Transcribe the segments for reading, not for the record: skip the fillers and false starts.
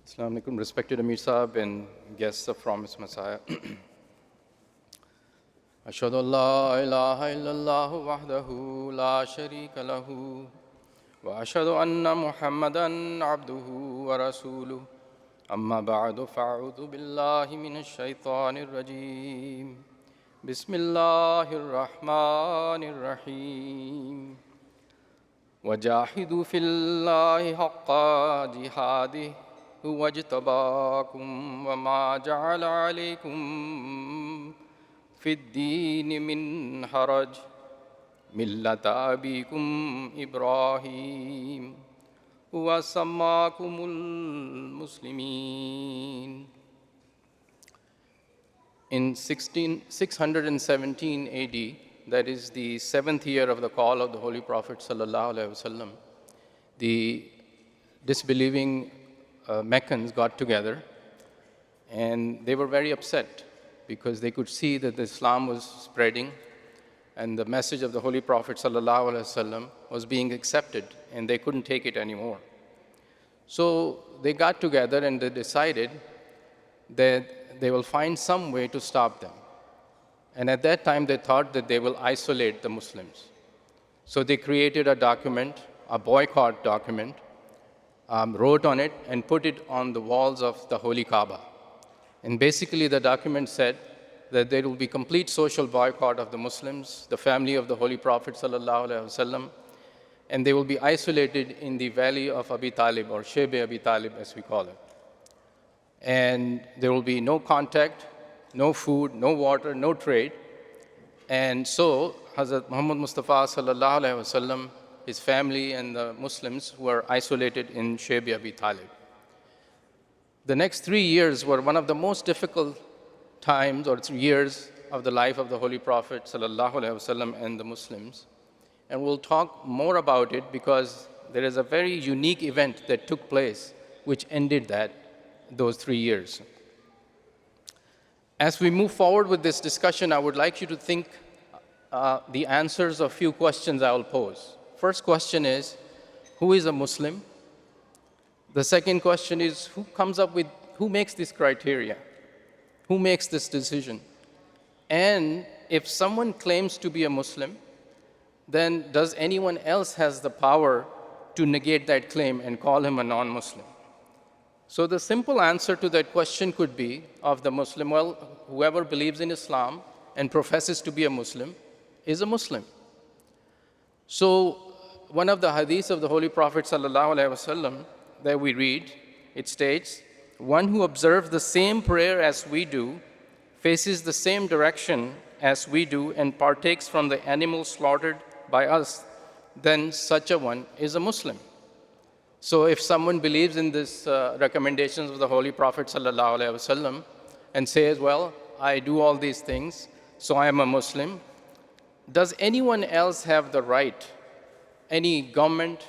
Assalamu alaikum, respected Amir Sahib and guests of Promised Messiah. Ashhadu an la ilaha illallah wahdahu la sharika lahu wa ashhadu anna Muhammadan abduhu wa rasuluh. Amma ba'du fa'udhu billahi minash shaitanir rajim. Bismillahir rahmanir rahim. وجاهدوا في الله حق جهاده هو اجتباكم وما جعل عليكم في الدين من حرج ملة أبيكم إبراهيم وسماكم المسلمين. In 617 AD, that is the 7th year of the call of the Holy Prophet ﷺ, the disbelieving Meccans got together and they were very upset because they could see that Islam was spreading and the message of the Holy Prophet ﷺ was being accepted and they couldn't take it anymore. So they got together and they decided that they will find some way to stop them. And at that time, they thought that they will isolate the Muslims. So they created a document, a boycott document, wrote on it and put it on the walls of the Holy Kaaba. And basically, the document said that there will be complete social boycott of the Muslims, the family of the Holy Prophet ﷺ, and they will be isolated in the valley of Abi Talib, or Shebe Abi Talib, as we call it. And there will be no contact, no food, no water, no trade. And so Hazrat Muhammad Mustafa sallallahu alaihi wasallam, his family and the Muslims were isolated in Shebe Abi Talib. The next 3 years were one of the most difficult times or years of the life of the Holy Prophet sallallahu alaihi wasallam and the Muslims. And we'll talk more about it because there is a very unique event that took place which ended those 3 years. As we move forward with this discussion, I would like you to think the answers of a few questions I will pose. First question is, who is a Muslim? The second question is, who makes this criteria? Who makes this decision? And if someone claims to be a Muslim, then does anyone else has the power to negate that claim and call him a non-Muslim? So the simple answer to that question could be of the Muslim, well, whoever believes in Islam and professes to be a Muslim is a Muslim. So one of the hadiths of the Holy Prophet ﷺ that we read, it states, one who observes the same prayer as we do, faces the same direction as we do, and partakes from the animals slaughtered by us, then such a one is a Muslim. So if someone believes in these recommendations of the Holy Prophet ﷺ and says, well, I do all these things, so I am a Muslim, does anyone else have the right, any government,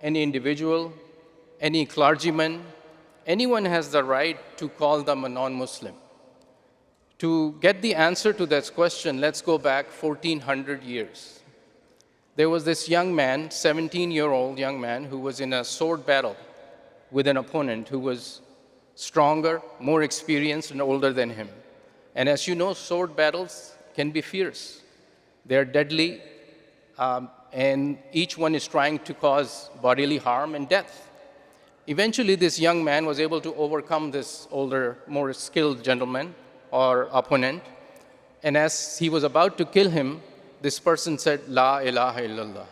any individual, any clergyman, anyone has the right to call them a non-Muslim? To get the answer to that question, let's go back 1400 years. There was this young man, 17-year-old young man, who was in a sword battle with an opponent who was stronger, more experienced, and older than him. And as you know, sword battles can be fierce. They're deadly, and each one is trying to cause bodily harm and death. Eventually, this young man was able to overcome this older, more skilled gentleman or opponent. And as he was about to kill him, this person said, La ilaha illallah.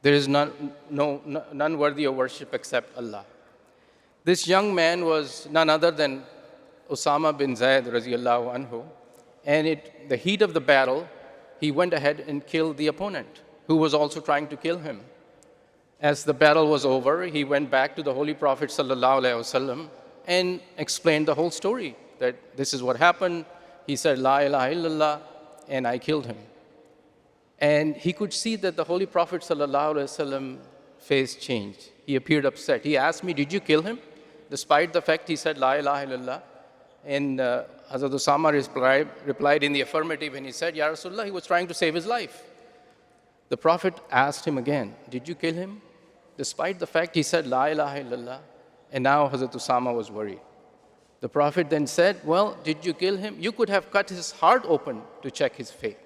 There is none worthy of worship except Allah. This young man was none other than Usama bin Zayd radiallahu anhu. And the heat of the battle, he went ahead and killed the opponent, who was also trying to kill him. As the battle was over, he went back to the Holy Prophet ﷺ and explained the whole story, that this is what happened. He said, La ilaha illallah, and I killed him. And he could see that the Holy Prophet ﷺ face changed. He appeared upset. He asked me, did you kill him? Despite the fact he said, La ilaha illallah. And Hazrat Usama replied in the affirmative, and he said, Ya Rasulullah, he was trying to save his life. The Prophet asked him again, did you kill him? Despite the fact he said, La ilaha illallah. And now Hazrat Usama was worried. The Prophet then said, well, did you kill him? You could have cut his heart open to check his faith.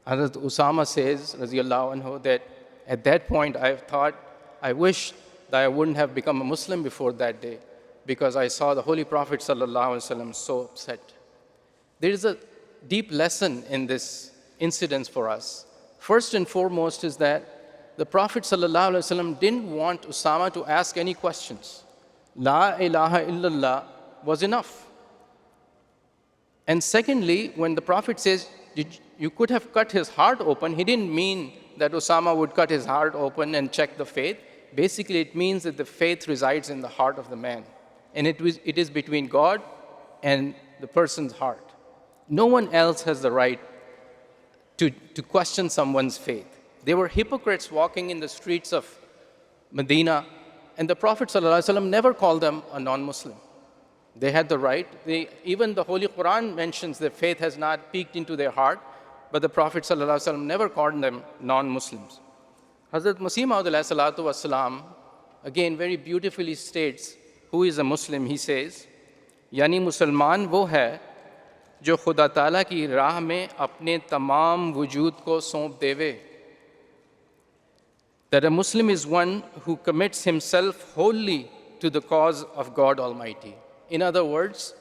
Hazrat Usama says, Raziyallahu anhu, that at that point I thought, I wish that I wouldn't have become a Muslim before that day, because I saw the Holy Prophet sallallahu alaihi wasallam so upset. There is a deep lesson in this incident for us. First and foremost is that the Prophet sallallahu alaihi wasallam didn't want Usama to ask any questions. La ilaha illallah was enough. And secondly, when the Prophet says, you could have cut his heart open, he didn't mean that Usama would cut his heart open and check the faith. Basically, it means that the faith resides in the heart of the man. And it is between God and the person's heart. No one else has the right to question someone's faith. There were hypocrites walking in the streets of Medina, and the Prophet ﷺ never called them a non-Muslim. They had the right. Even the Holy Quran mentions that faith has not peeked into their heart, but the Prophet ﷺ never called them non-Muslims. Hazrat Masih Maud alayhi salatu wasalam, again very beautifully states, who is a Muslim, he says, यानी मुसलमान वो है जो खुदा ताला की राह में अपने तमाम वजूद को सौंप देवे. That a Muslim is one who commits himself wholly to the cause of God Almighty. In other words,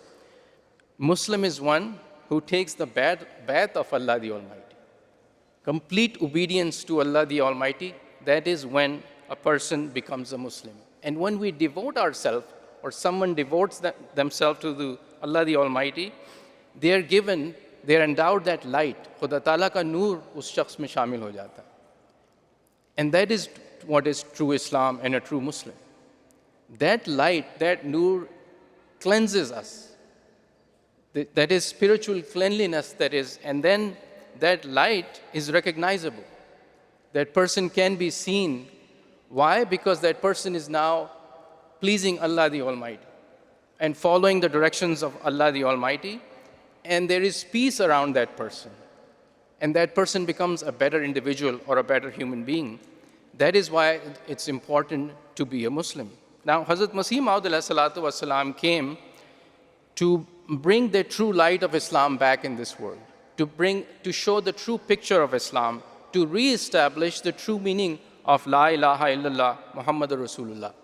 Muslim is one who takes the bath of Allah the Almighty. Complete obedience to Allah the Almighty, that is when a person becomes a Muslim. And when we devote ourselves, or someone devotes themselves to Allah the Almighty, they are endowed that light. Khuda Ta'ala ka noor us shakhs mein shamil ho jata hai. And that is what is true Islam and a true Muslim. That light, that noor cleanses us. That is spiritual cleanliness, and then that light is recognizable. That person can be seen. Why? Because that person is now pleasing Allah the Almighty and following the directions of Allah the Almighty, and there is peace around that person. And that person becomes a better individual or a better human being. That is why it's important to be a Muslim. Now, Hazrat Masih Maud alayhi salatu wasalam came to bring the true light of Islam back in this world, to show the true picture of Islam, to re-establish the true meaning of La ilaha illallah Muhammadur Rasulullah.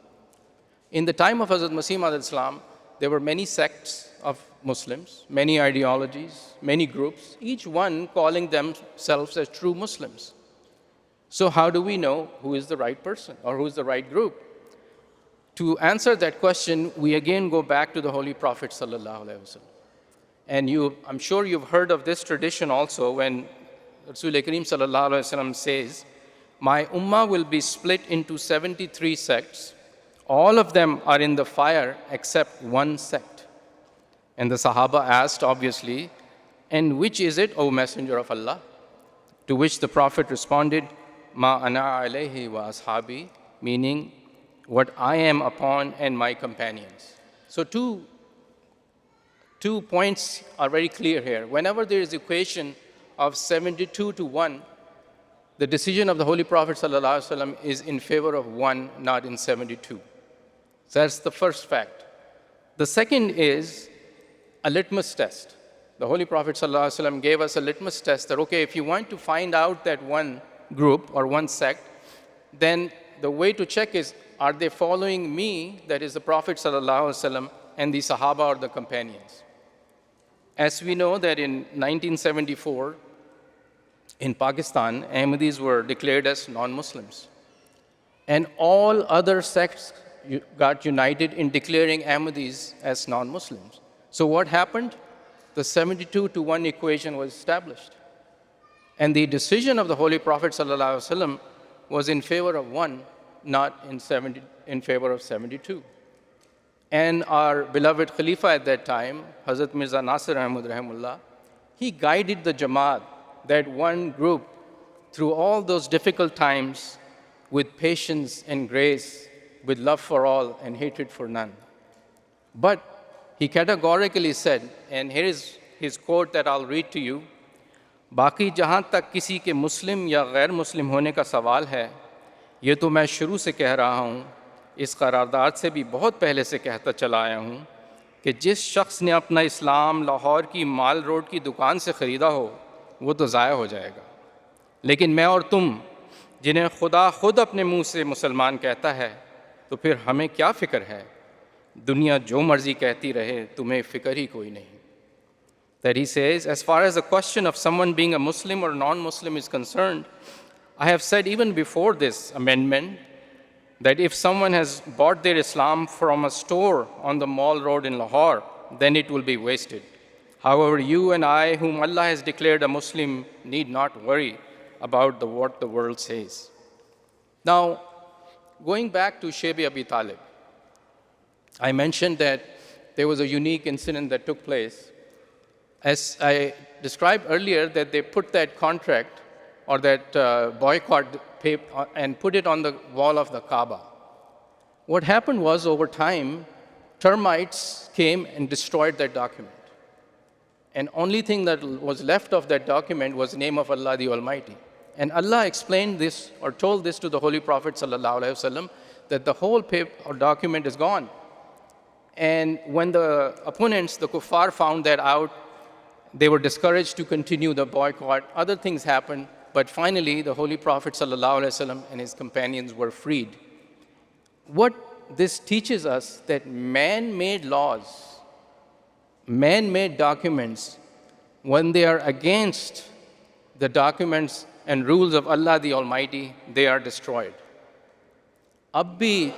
In the time of Hazrat Masih Maud Islam, there were many sects of Muslims, many ideologies, many groups, each one calling themselves as true Muslims. So how do we know who is the right person or who is the right group? To answer that question, we again go back to the Holy Prophet sallallahu alaihi wasallam. And I'm sure you've heard of this tradition also when Rasul Kareem sallallahu alaihi wasallam says, my ummah will be split into 73 sects. All of them are in the fire except one sect. And the Sahaba asked, obviously, and which is it, O Messenger of Allah? To which the Prophet responded, Ma ana alayhi wa ashabi, meaning what I am upon and my companions. So two points are very clear here. Whenever there is equation of 72 to 1, the decision of the Holy Prophet ﷺ is in favor of 1, not in 72. So that's the first fact. The second is a litmus test. The Holy Prophet ﷺ gave us a litmus test that, okay, if you want to find out that one group or one sect, then the way to check is, are they following me, that is the Prophet ﷺ, and the Sahaba or the companions? As we know that in 1974, in Pakistan, Ahmadis were declared as non-Muslims. And all other sects got united in declaring Ahmadis as non-Muslims. So what happened? The 72 to 1 equation was established. And the decision of the Holy Prophet ﷺ was in favor of 1, not in favor of 72. And our beloved Khalifa at that time, Hazrat Mirza Nasir Ahmad Rahimullah, he guided the Jamaat, that one group, through all those difficult times with patience and grace, with love for all and hatred for none. But he categorically said, and here is his quote that I'll read to you, बाकी जहाँ तक किसी के मुस्लिम या गैर मुस्लिम होने का सवाल है, ये तो मैं शुरू से कह रहा हूँ, इस करारदाद से भी बहुत पहले से कहता चला आया हूँ कि जिस शख्स ने अपना इस्लाम लाहौर की माल रोड की दुकान से ख़रीदा हो वो तो ज़ाया हो जाएगा, लेकिन मैं और तुम जिन्हें खुदा खुद अपने मुंह से मुसलमान कहता है, तो फिर हमें क्या फ़िक्र है, दुनिया जो मर्ज़ी कहती रहे, तुम्हें फ़िक्र ही कोई नहीं. That he says, as far as the question of someone being a Muslim or non-Muslim is concerned, I have said even before this amendment that if someone has bought their Islam from a store on the Mall Road in Lahore, then it will be wasted. However, you and I, whom Allah has declared a Muslim, need not worry about what the world says. Now, going back to Shaybi Abi Talib, I mentioned that there was a unique incident that took place. As I described earlier, that they put that contract or that boycott paper and put it on the wall of the Kaaba. What happened was, over time, termites came and destroyed that document. And only thing that was left of that document was the name of Allah the Almighty. And Allah explained this or told this to the Holy Prophet ﷺ, that the whole paper or document is gone. And when the opponents, the kuffar, found that out, they were discouraged to continue the boycott. Other things happened, but finally the Holy Prophet ﷺ and his companions were freed. What this teaches us, that man-made laws, man-made documents, when they are against the documents and rules of Allah the Almighty, they are destroyed. अब भी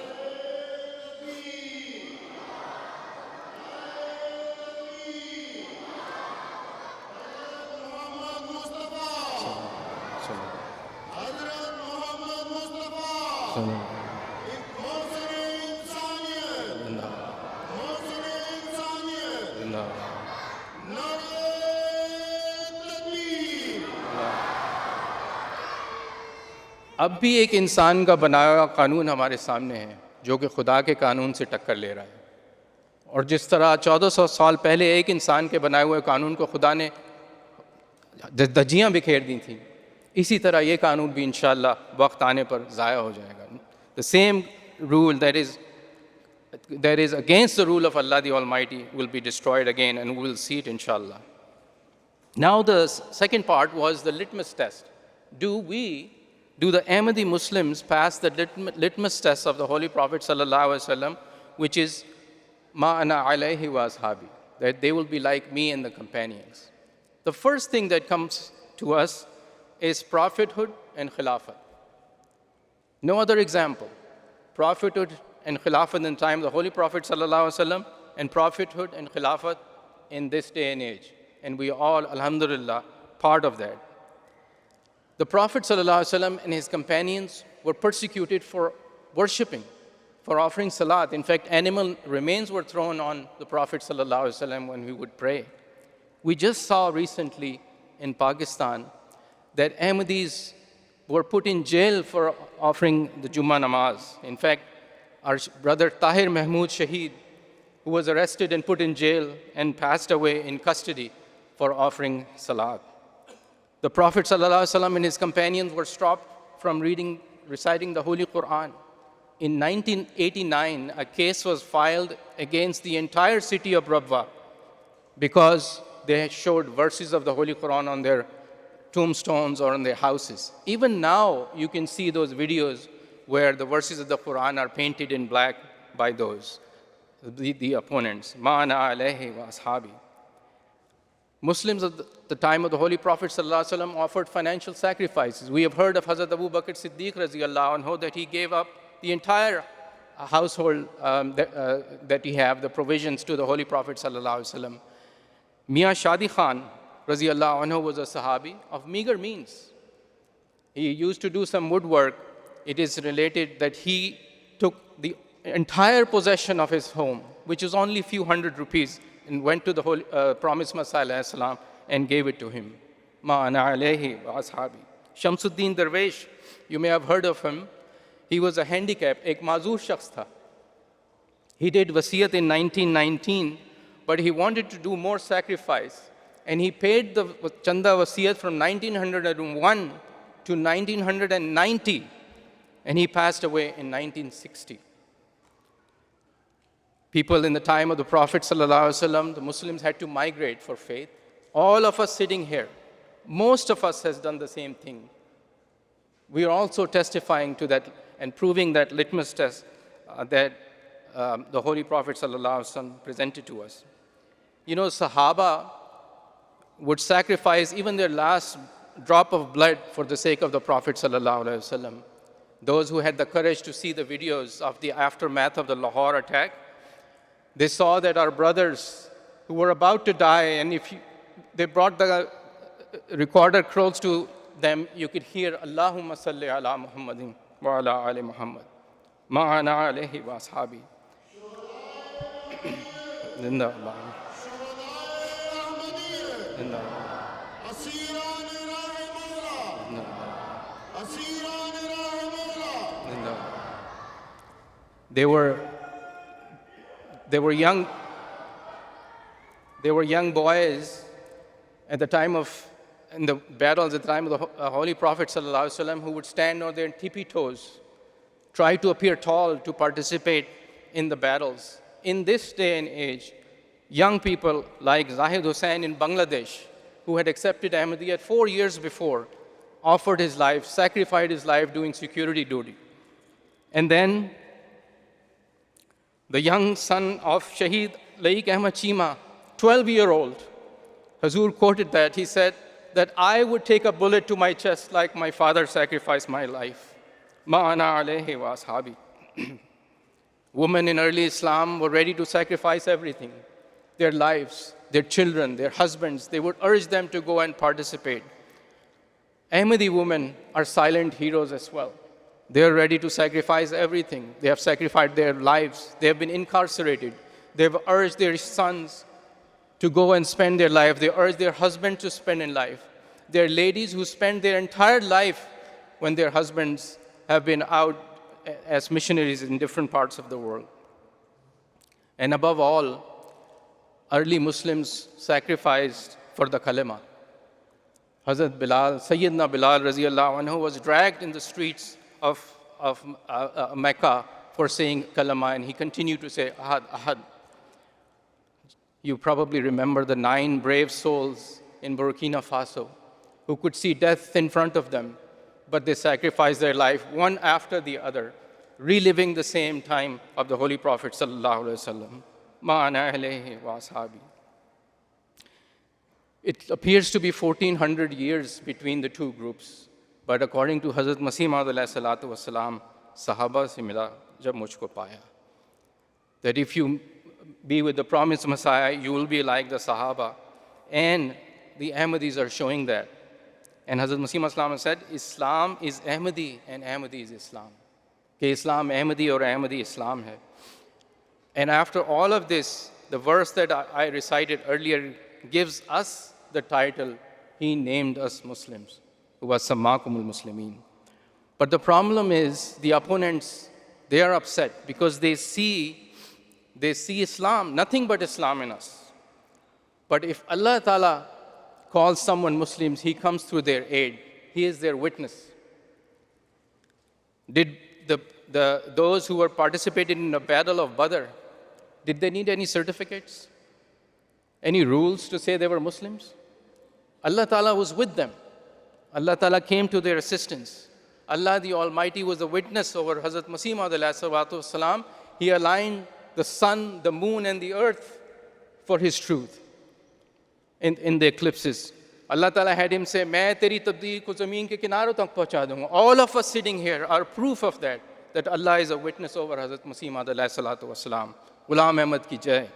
अब भी एक इंसान का बनाया हुआ कानून हमारे सामने है जो कि खुदा के कानून से टक्कर ले रहा है. और जिस तरह 1400 साल पहले एक इंसान के बनाए हुए कानून को खुदा ने धज्जियाँ बिखेर दी थी, इसी तरह ये कानून भी इंशाअल्लाह वक्त आने पर ज़ाया हो जाएगा. The same rule that is against the rule of Allah the Almighty will be destroyed again, and we will see it inshallah. Now the second part was the litmus test. Do the Ahmadi Muslims pass the litmus test of the Holy Prophet ﷺ, which is ma ana alayhi wa ashabi, that they will be like me and the companions? The first thing that comes to us is prophethood and khilafat. No other example. Prophethood and khilafat in the time of the Holy Prophet ﷺ, and prophethood and khilafat in this day and age. And we all, alhamdulillah, part of that. The Prophet ﷺ and his companions were persecuted for worshipping, for offering salat. In fact, animal remains were thrown on the Prophet ﷺ when he would pray. We just saw recently in Pakistan that Ahmadis were put in jail for offering the Jummah namaz. In fact, our brother Tahir Mahmood Shaheed, who was arrested and put in jail and passed away in custody for offering salat. The Prophet ﷺ and his companions were stopped from reciting the Holy Quran. In 1989, a case was filed against the entire city of Rabwa because they had showed verses of the Holy Quran on their tombstones or on their houses. Even now, you can see those videos where the verses of the Quran are painted in black by those, the opponents. Ma'ana alayhi wa ashabi. Muslims at the time of the Holy Prophet ﷺ offered financial sacrifices. We have heard of Hazrat Abu Bakr Siddiq radiallahu anhu, that he gave up the entire household that he had, the provisions, to the Holy Prophet ﷺ. Mian Shadi Khan radiallahu anhu was a Sahabi of meager means. He used to do some woodwork. It is related that he took the entire possession of his home, which is only a few hundred rupees, and went to the Holy Promised Messiah and gave it to him. Ma ana alayhi wa ashabi. Shamsuddin Darwish, you may have heard of him. He was a handicapped, ek mazur shakhs tha. He did wasiyat in 1919, but he wanted to do more sacrifice. And he paid the chanda wasiyat from 1901 to 1990. And he passed away in 1960. People in the time of the Prophet ﷺ, the Muslims had to migrate for faith. All of us sitting here, most of us has done the same thing. We are also testifying to that and proving that litmus test that the Holy Prophet ﷺ presented to us. You know, Sahaba would sacrifice even their last drop of blood for the sake of the Prophet ﷺ. Those who had the courage to see the videos of the aftermath of the Lahore attack, they saw that our brothers who were about to die, and they brought the recorder close to them, you could hear, Allahumma salli ala Muhammadin wa ala ali Muhammad, ma'ana alayhi wa ashabi. Zindabad. They were young boys at the time of, in the battles at the time of the Holy Prophet ﷺ, who would stand on their tippy toes, try to appear tall to participate in the battles. In this day and age, young people like Zahid Hussain in Bangladesh, who had accepted Ahmadiyya 4 years before, offered his life, sacrificed his life doing security duty. And then the young son of Shaheed Laik Ahmad Chima, 12-year-old, Hazur quoted that. He said that I would take a bullet to my chest like my father sacrificed my life. Ma'ana alayhi wa ashabi. Women in early Islam were ready to sacrifice everything, their lives, their children, their husbands. They would urge them to go and participate. Ahmadi women are silent heroes as well. They are ready to sacrifice everything. They have sacrificed their lives. They have been incarcerated. They have urged their sons to go and spend their life. They urge their husbands to spend in life. There are ladies who spend their entire life when their husbands have been out as missionaries in different parts of the world. And above all, early Muslims sacrificed for the kalima. Hazrat Bilal, Sayyidina Bilal raziyallahu anhu was dragged in the streets of Mecca for saying kalima, and he continued to say ahad, ahad. You probably remember the 9 brave souls in Burkina Faso who could see death in front of them, but they sacrificed their life one after the other, reliving the same time of the Holy Prophet sallallahu alaihi wasallam. Ma'ana alayhi wa ashabi. It appears to be 1400 years between the two groups, but according to Hazrat Masih Maud alayhi salatu wasalam, Sahaba se mila jab mujhko paya, that if you be with the promised Messiah, you will be like the Sahaba. And the Ahmadis are showing that. And Hazrat Masih Maud said, Islam is Ahmadi and Ahmadi is Islam. Ke Islam Ahmadi or Ahmadi Islam hai. And after all of this, the verse that I recited earlier gives us the title, He named us Muslims, who was Sammakumul Muslimin. But the problem is, the opponents, they are upset because they see Islam, nothing but Islam in us. But if Allah Ta'ala calls someone Muslims, He comes through their aid. He is their witness. Did those who were participating in the battle of Badr, did they need any certificates? Any rules to say they were Muslims? Allah Ta'ala was with them. Allah Ta'ala came to their assistance. Allah the Almighty was a witness over Hazrat Masih Maud alayhi salatu wasalam. He aligned the sun, the moon, and the earth for His truth in the eclipses. Allah Ta'ala had him say, "Main teri tabdeel ko zameen ke kinaro tak pahuncha dunga." All of us sitting here are proof of that Allah is a witness over Hazrat Masih Maud alayhi salatu wasalam. Ghulam Ahmad ki jai.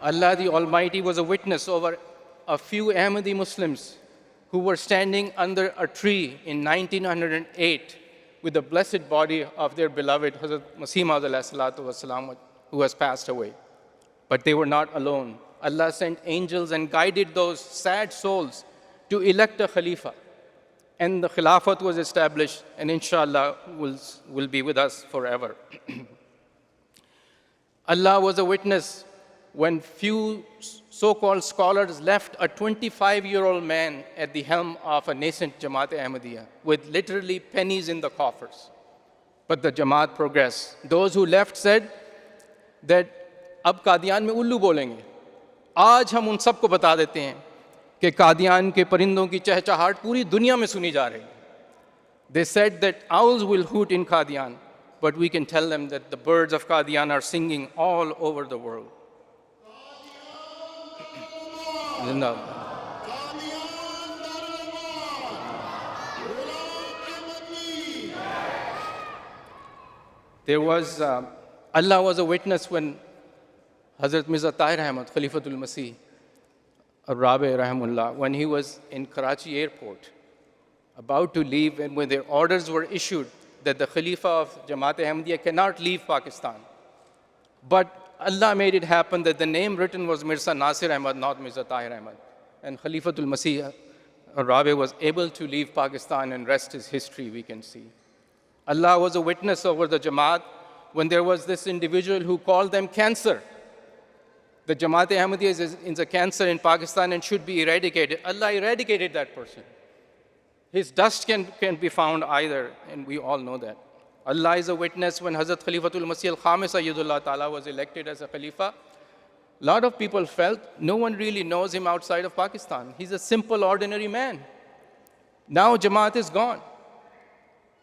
Allah the Almighty was a witness over a few Ahmadi Muslims who were standing under a tree in 1908 with the blessed body of their beloved Hazrat Masih Maud alayhi salatu wasalam, who has passed away. But they were not alone. Allah sent angels and guided those sad souls to elect a Khalifa. And the Khilafat was established, and inshallah will be with us forever. Allah was a witness when few so-called scholars left a 25-year-old man at the helm of a nascent Jamaat Ahmadiyya with literally pennies in the coffers. But the Jamaat progressed. Those who left said that अब कादियान में उल्लू बोलेंगे. आज हम उन सबको बता देते हैं कि कादियान के परिंदों की चहचहाहट पूरी दुनिया में सुनी जा रही है. They said that owls will hoot in Qadian, but we can tell them that the birds of Qadian are singing all over the world. There was, Allah was a witness when Hazrat Mirza Tahir Ahmad, Khalifatul Masih, Rabi Rahimullah, when he was in Karachi airport, about to leave, and when their orders were issued that the Khalifa of Jamaat Ahmadiyya cannot leave Pakistan. But Allah made it happen that the name written was Mirza Nasir Ahmad, not Mirza Tahir Ahmad. And Khalifatul Masih Rabi was able to leave Pakistan, and rest is history, we can see. Allah was a witness over the Jamaat when there was this individual who called them cancer. The Jamaat Ahmadiyya is a cancer in Pakistan and should be eradicated. Allah eradicated that person. His dust can be found either, and we all know that. Allah is a witness when Hazrat Khalifatul Masih al-Khamis Sayyidullah Ta'ala was elected as a Khalifa. A lot of people felt no one really knows him outside of Pakistan. He's a simple, ordinary man. Now Jamaat is gone.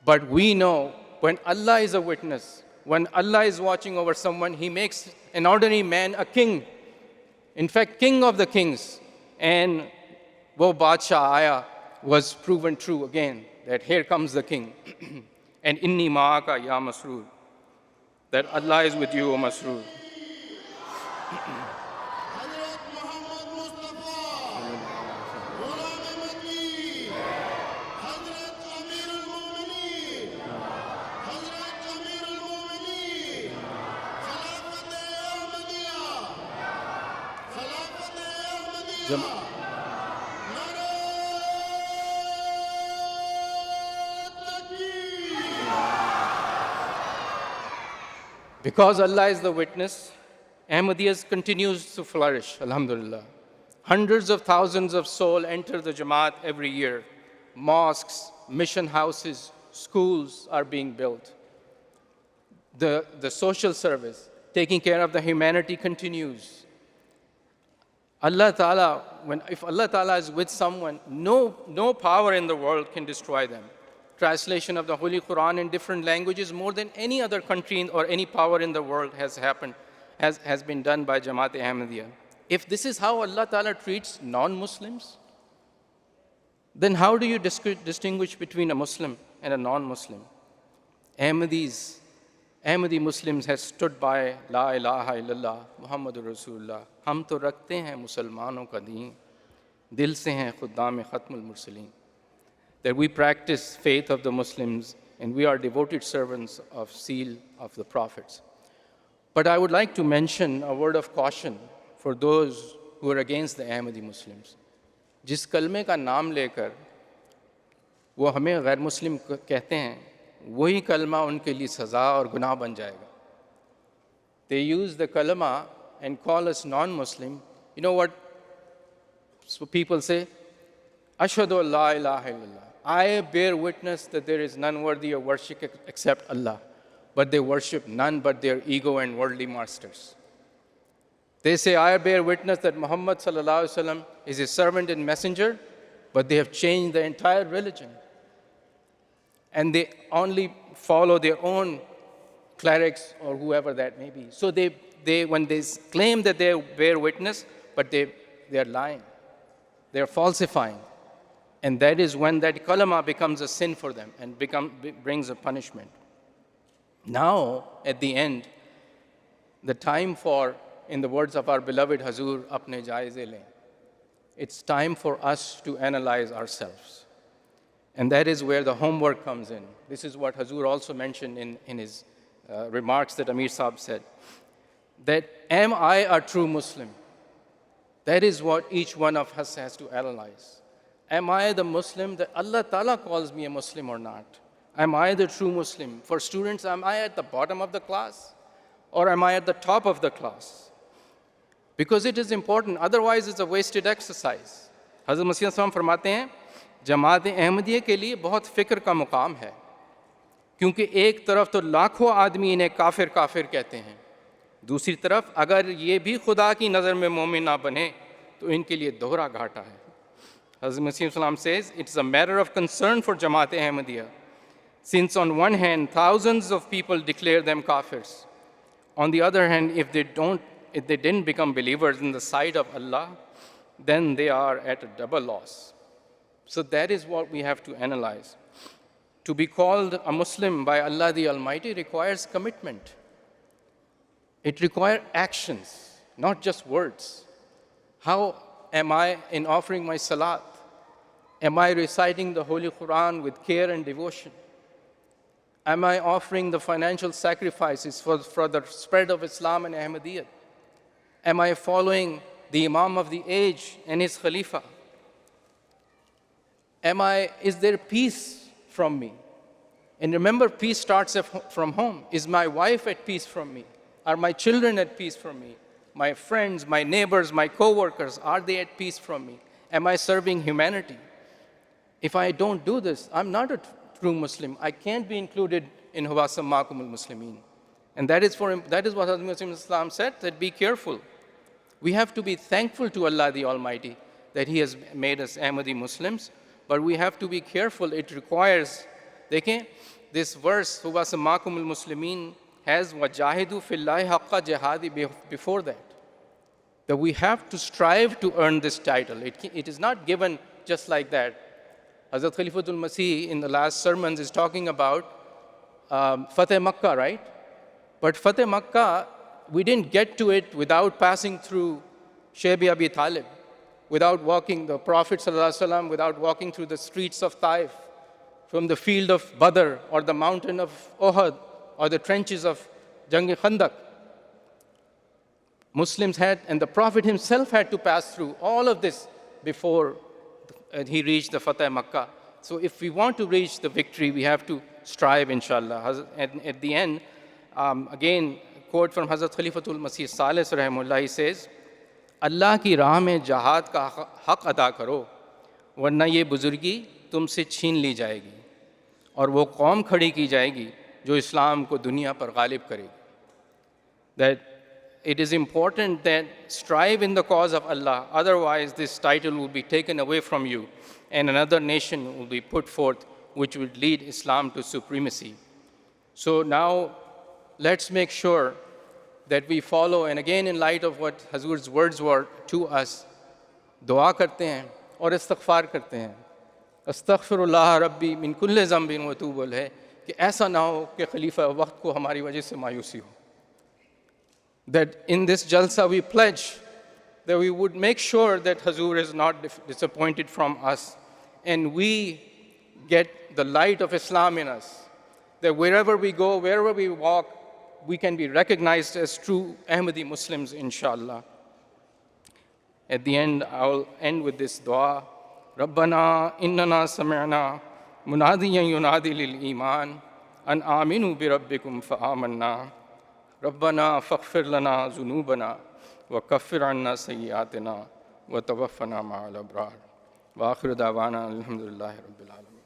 But we know when Allah is a witness, when Allah is watching over someone, He makes an ordinary man a king. In fact, king of the kings. And wo Badshah Aya was proven true again, that here comes the king. And inni ma'aka ya Masroor, that Allah is with you, O Masroor. Because Allah is the witness, Ahmadiyya continues to flourish, alhamdulillah. Hundreds of thousands of souls enter the Jamaat every year. Mosques, mission houses, schools are being built. The social service, taking care of the humanity, continues. Allah Ta'ala, if Allah Ta'ala is with someone, no power in the world can destroy them. Translation of the Holy Quran in different languages more than any other country or any power in the world has been done by Jamaat Ahmadiyya. If this is how Allah Ta'ala treats non-Muslims, then how do you distinguish between a Muslim and a non-Muslim? Ahmadi Muslims have stood by La ilaha illallah, Muhammadur Rasulullah. Hum to rakhte hain Musalmanon ka deen, dil se hain khuddam khatmul mursaleen. That we practice faith of the Muslims and we are devoted servants of seal of the prophets. But I would like to mention a word of caution for those who are against the Ahmadi Muslims. जिस कलमे का नाम लेकर वो हमें गैर मुस्लिम कहते हैं, वही कलमा उनके लिए सज़ा और गुनाह बन जाएगा. They use the kalama and call us non-Muslim. You know what so people say? Ashhadu an la ilaha illallah. I bear witness that there is none worthy of worship except Allah. But they worship none but their ego and worldly masters. They say, I bear witness that Muhammad sallallahu alaihi wasallam is his servant and messenger, but they have changed the entire religion. And they only follow their own clerics or whoever that may be. So when they claim that they bear witness, but they are lying. They are falsifying. And that is when that kalama becomes a sin for them and brings a punishment. Now, at the end, the time for, in the words of our beloved Hazur, apne jaize le. It's time for us to analyze ourselves. And that is where the homework comes in. This is what Hazur also mentioned in his remarks that Amir Saab said. That am I a true Muslim? That is what each one of us has to analyze. Am I the Muslim that Allah Ta'ala calls me a Muslim or not? Am I the true Muslim? For students, am I at the bottom of the class or am I at the top of the class? Because it is important, otherwise it's a wasted exercise. Hazrat Masih Islam फरमाते हैं, जमात अहमदिया के लिए बहुत फ़िक्र का मुकाम है, क्योंकि एक तरफ तो लाखों आदमी इन्हें काफिर काफिर कहते हैं, दूसरी तरफ अगर ये भी खुदा की नज़र में मोमिन ना बने तो इनके लिए दोहरा घाटा है. Hazrat Masih Islam says, it's a matter of concern for Jamaat Ahmadiyya, since on one hand thousands of people declare them kafirs. On the other hand, if they didn't become believers in the sight of Allah, then they are at a double loss. So that is what we have to analyze. To be called a Muslim by Allah the Almighty requires commitment. It requires actions, not just words. How am I in offering my salat? Am I reciting the Holy Quran with care and devotion? Am I offering the financial sacrifices for the spread of Islam and Ahmadiyya? Am I following the Imam of the age and his Khalifa? Is there peace from me? And remember, peace starts from home. Is my wife at peace from me? Are my children at peace from me? My friends, my neighbors, my co-workers, are they at peace from me? Am I serving humanity? If I don't do this, I'm not a true Muslim. I can't be included in Huwasam Ma'akumul Muslimin. And that is what Hazrat Islam said, that be careful. We have to be thankful to Allah the Almighty that He has made us Ahmadi Muslims, but we have to be careful. It requires, this verse, Huwasam Ma'akumul Muslimin, has wajahidu fillahi haqqa jihadi before that. That we have to strive to earn this title. It is not given just like that. Hazrat Khalifatul Masih in the last sermons is talking about Fateh Makkah, right? But Fateh Makkah, we didn't get to it without passing through Shaybi Abi Talib, without walking the Prophet ﷺ, without walking through the streets of Taif, from the field of Badr or the mountain of Uhud or the trenches of Jang-e-Khandaq. Muslims had, and the Prophet himself had to pass through all of this before he reached the Fateh Makkah. So if we want to reach the victory, we have to strive, inshallah. At the end, again, quote from Hazrat Khalifatul Masih Salis Rahimullah, he says, Allah ki raah mein jihad ka haq ada karo, warna ye buzurgi tumse छीन ली जाएगी और वो कौम खड़ी की जाएगी जो इस्लाम को दुनिया पर गालिब करेगी. That it is important that strive in the cause of Allah, otherwise this title will be taken away from you and another nation will be put forth which would lead Islam to supremacy. So now let's make sure that we follow, and again in light of what Hazur's words were to us, dua karte hain aur istighfar karte hain. Astaghfirullah Rabbi min kulli zambin wa tubul hai कि ऐसा ना हो कि खलीफा वक्त को हमारी वजह से मायूसी हो. That in this jalsa we pledge that we would make sure that Hazur is not disappointed from us and we get the light of Islam in us. That wherever we go, wherever we walk, we can be recognized as true Ahmadi Muslims, inshallah. At the end, I will end with this dua. Rabbana innana sami'na munadiyan yunadi lil iman an aminu bi rabbikum fa amanna. Rabbana faghfir lana zunubana wa kaffir anna sayyiatina wa tawaffana ma'al abrar. Wa akhiru da'wana alhamdulillahi rabbil alamin.